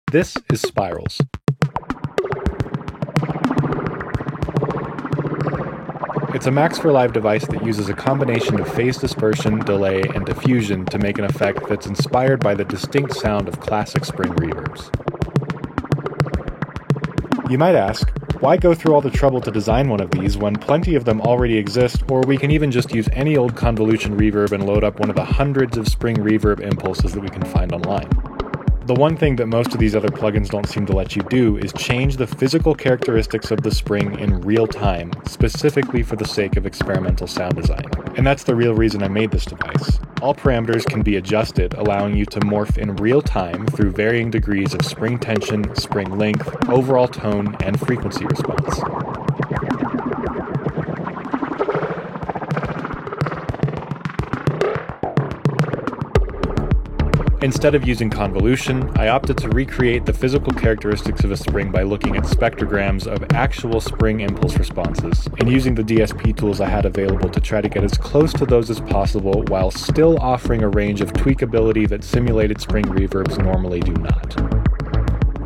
This is Spirals. It's a Max for Live device that uses a combination of phase dispersion, delay, and diffusion to make an effect that's inspired by the distinct sound of classic spring reverbs. You might ask, why go through all the trouble to design one of these when plenty of them already exist, or we can even just use any old convolution reverb and load up one of the hundreds of spring reverb impulses that we can find online? The one thing that most of these other plugins don't seem to let you do is change the physical characteristics of the spring in real time, specifically for the sake of experimental sound design. And that's the real reason I made this device. All parameters can be adjusted, allowing you to morph in real time through varying degrees of spring tension, spring length, overall tone, and frequency response. Instead of using convolution, I opted to recreate the physical characteristics of a spring by looking at spectrograms of actual spring impulse responses, and using the DSP tools I had available to try to get as close to those as possible while still offering a range of tweakability that simulated spring reverbs normally do not.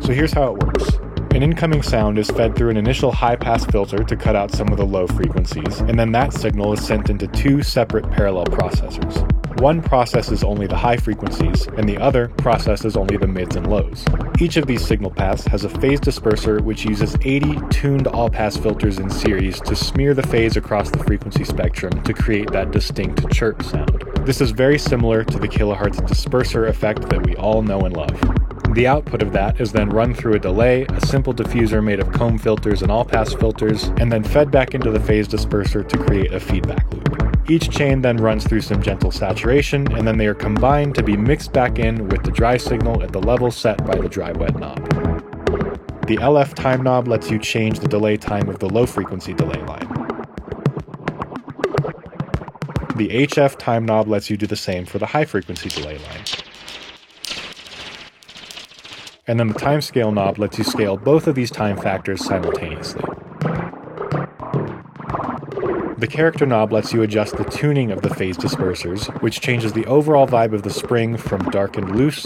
So here's how it works. An incoming sound is fed through an initial high-pass filter to cut out some of the low frequencies, and then that signal is sent into two separate parallel processors. One processes only the high frequencies, and the other processes only the mids and lows. Each of these signal paths has a phase disperser which uses 80 tuned all-pass filters in series to smear the phase across the frequency spectrum to create that distinct chirp sound. This is very similar to the kilohertz disperser effect that we all know and love. The output of that is then run through a delay, a simple diffuser made of comb filters and all-pass filters, and then fed back into the phase disperser to create a feedback loop. Each chain then runs through some gentle saturation, and then they are combined to be mixed back in with the dry signal at the level set by the dry-wet knob. The LF time knob lets you change the delay time of the low-frequency delay line. The HF time knob lets you do the same for the high-frequency delay line. And then the timescale knob lets you scale both of these time factors simultaneously. The character knob lets you adjust the tuning of the phase dispersers, which changes the overall vibe of the spring from dark and loose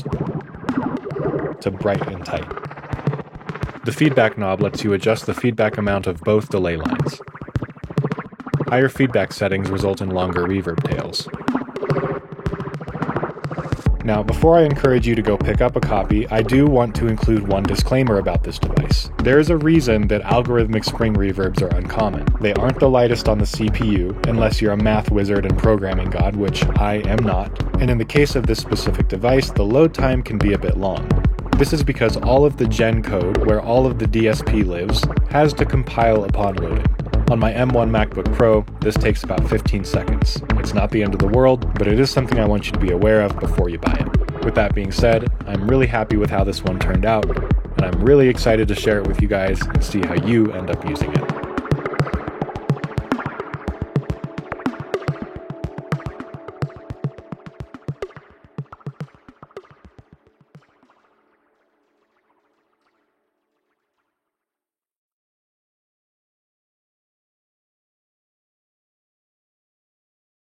to bright and tight. The feedback knob lets you adjust the feedback amount of both delay lines. Higher feedback settings result in longer reverb tails. Now, before I encourage you to go pick up a copy, I do want to include one disclaimer about this device. There is a reason that algorithmic spring reverbs are uncommon. They aren't the lightest on the CPU, unless you're a math wizard and programming god, which I am not. And in the case of this specific device, the load time can be a bit long. This is because all of the gen code, where all of the DSP lives, has to compile upon loading. On my M1 MacBook Pro, this takes about 15 seconds. It's not the end of the world, but it is something I want you to be aware of before you buy it. With that being said, I'm really happy with how this one turned out, and I'm really excited to share it with you guys and see how you end up using it.